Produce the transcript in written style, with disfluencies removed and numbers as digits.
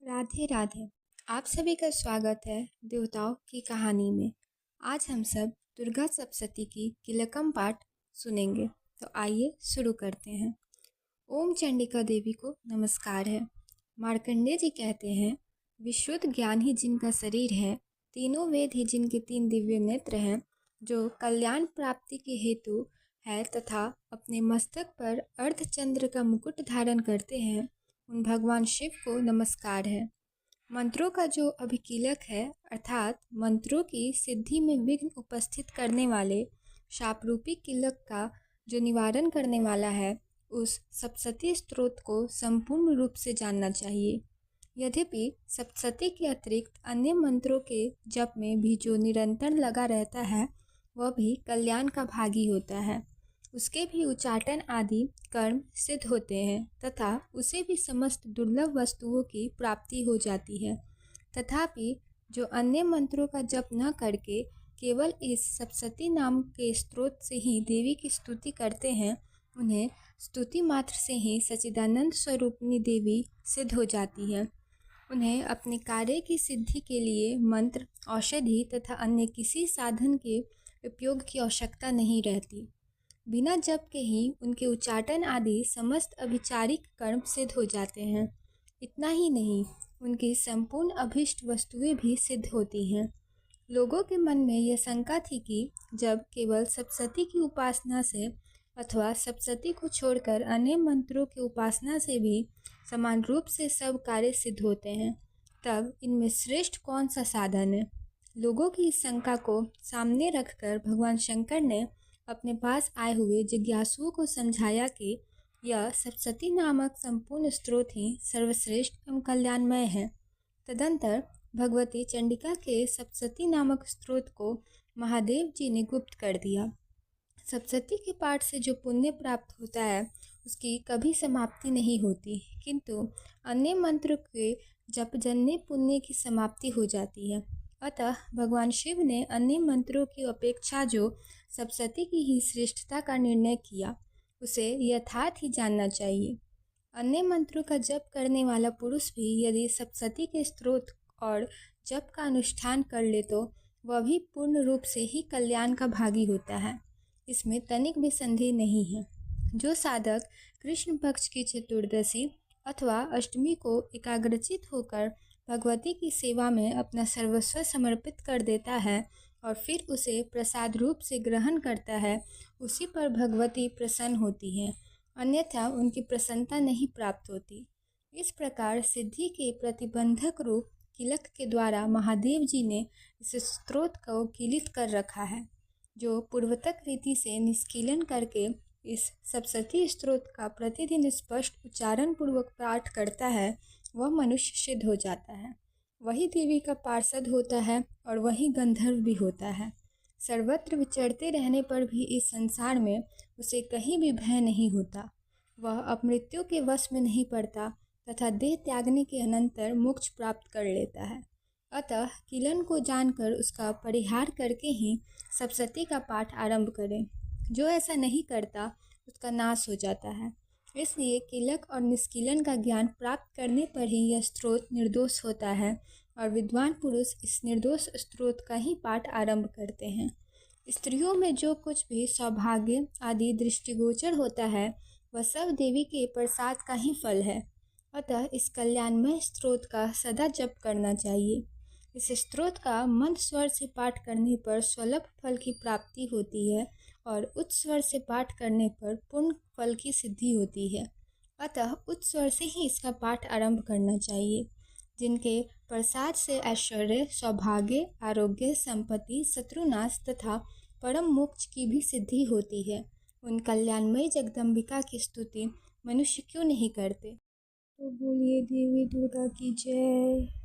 राधे राधे। आप सभी का स्वागत है देवताओं की कहानी में। आज हम सब दुर्गा सप्तशती की किलकम पाठ सुनेंगे। तो आइए शुरू करते हैं। ओम चंडिका देवी को नमस्कार है। मार्कंडेय जी कहते हैं, विशुद्ध ज्ञान ही जिनका शरीर है, तीनों वेद ही जिनके तीन दिव्य नेत्र हैं, जो कल्याण प्राप्ति के हेतु है तथा अपने मस्तक पर अर्धचंद्र का मुकुट धारण करते हैं, उन भगवान शिव को नमस्कार है। मंत्रों का जो अभिकीलक है, अर्थात मंत्रों की सिद्धि में विघ्न उपस्थित करने वाले शापरूपी किलक का जो निवारण करने वाला है, उस सप्तशती स्तोत्र को संपूर्ण रूप से जानना चाहिए। यद्यपि सप्तशती के अतिरिक्त अन्य मंत्रों के जप में भी जो निरंतर लगा रहता है, वह भी कल्याण का भागी होता है। उसके भी उच्चाटन आदि कर्म सिद्ध होते हैं तथा उसे भी समस्त दुर्लभ वस्तुओं की प्राप्ति हो जाती है। तथापि जो अन्य मंत्रों का जप न करके केवल इस सप्तशती नाम के स्तोत्र से ही देवी की स्तुति करते हैं, उन्हें स्तुति मात्र से ही सच्चिदानंद स्वरूपिणी देवी सिद्ध हो जाती है। उन्हें अपने कार्य की सिद्धि के लिए मंत्र, औषधि तथा अन्य किसी साधन के उपयोग की आवश्यकता नहीं रहती। बिना जप के ही उनके उच्चाटन आदि समस्त अभिचारिक कर्म सिद्ध हो जाते हैं। इतना ही नहीं, उनकी संपूर्ण अभीष्ट वस्तुएं भी सिद्ध होती हैं। लोगों के मन में यह शंका थी कि जब केवल सप्तशती की उपासना से अथवा सप्तशती को छोड़कर अन्य मंत्रों की उपासना से भी समान रूप से सब कार्य सिद्ध होते हैं, तब इनमें श्रेष्ठ कौन सा साधन है। लोगों की इस शंका को सामने रखकर भगवान शंकर ने अपने पास आए हुए जिज्ञासुओं को समझाया कि यह सप्तशती नामक संपूर्ण स्तोत्र ही सर्वश्रेष्ठ एवं कल्याणमय है। तदंतर भगवती चंडिका के सप्तशती नामक स्तोत्र को महादेव जी ने गुप्त कर दिया। सप्तशती के पाठ से जो पुण्य प्राप्त होता है, उसकी कभी समाप्ति नहीं होती, किंतु अन्य मंत्र के जपजन्य पुण्य की समाप्ति हो जाती है। अतः भगवान शिव ने अन्य मंत्रों की अपेक्षा जो सप्तशती की ही श्रेष्ठता का निर्णय किया, उसे यथार्थ ही जानना चाहिए। अन्य मंत्रों का जप करने वाला पुरुष भी यदि सप्तशती के स्तोत्र और जप का अनुष्ठान कर ले, तो वह भी पूर्ण रूप से ही कल्याण का भागी होता है। इसमें तनिक भी संदेह नहीं है। जो साधक कृष्ण पक्ष की चतुर्दशी अथवा अष्टमी को एकाग्रचित होकर भगवती की सेवा में अपना सर्वस्व समर्पित कर देता है और फिर उसे प्रसाद रूप से ग्रहण करता है, उसी पर भगवती प्रसन्न होती है, अन्यथा उनकी प्रसन्नता नहीं प्राप्त होती। इस प्रकार सिद्धि के प्रतिबंधक रूप किलक के द्वारा महादेव जी ने इस स्तोत्र को किलित कर रखा है। जो पूर्वतक रीति से निष्कीलन करके इस सप्तशती स्तोत्र का प्रतिदिन स्पष्ट उच्चारण पूर्वक पाठ करता है, वह मनुष्य सिद्ध हो जाता है। वही देवी का पार्षद होता है और वही गंधर्व भी होता है। सर्वत्र विचरते रहने पर भी इस संसार में उसे कहीं भी भय नहीं होता। वह अपमृत्यु के वश में नहीं पड़ता तथा देह त्यागने के अनंतर मोक्ष प्राप्त कर लेता है। अतः किलन को जानकर उसका परिहार करके ही सप्तशती का पाठ आरंभ करें। जो ऐसा नहीं करता, उसका नाश हो जाता है। इसलिए किलक और निष्कीलन का ज्ञान प्राप्त करने पर ही यह स्तोत्र निर्दोष होता है और विद्वान पुरुष इस निर्दोष स्तोत्र का ही पाठ आरंभ करते हैं। स्त्रियों में जो कुछ भी सौभाग्य आदि दृष्टिगोचर होता है, वह सब देवी के प्रसाद का ही फल है। अतः इस कल्याणमय स्तोत्र का सदा जप करना चाहिए। इस स्तोत्र का मंद स्वर से पाठ करने पर स्वल्प फल की प्राप्ति होती है और उच्च स्वर से पाठ करने पर पूर्ण फल की सिद्धि होती है। अतः उच्च स्वर से ही इसका पाठ आरंभ करना चाहिए। जिनके प्रसाद से ऐश्वर्य, सौभाग्य, आरोग्य, संपत्ति, शत्रुनाश तथा परम मोक्ष की भी सिद्धि होती है, उन कल्याणमयी जगदम्बिका की स्तुति मनुष्य क्यों नहीं करते। तो बोलिए देवी दुर्गा की जय।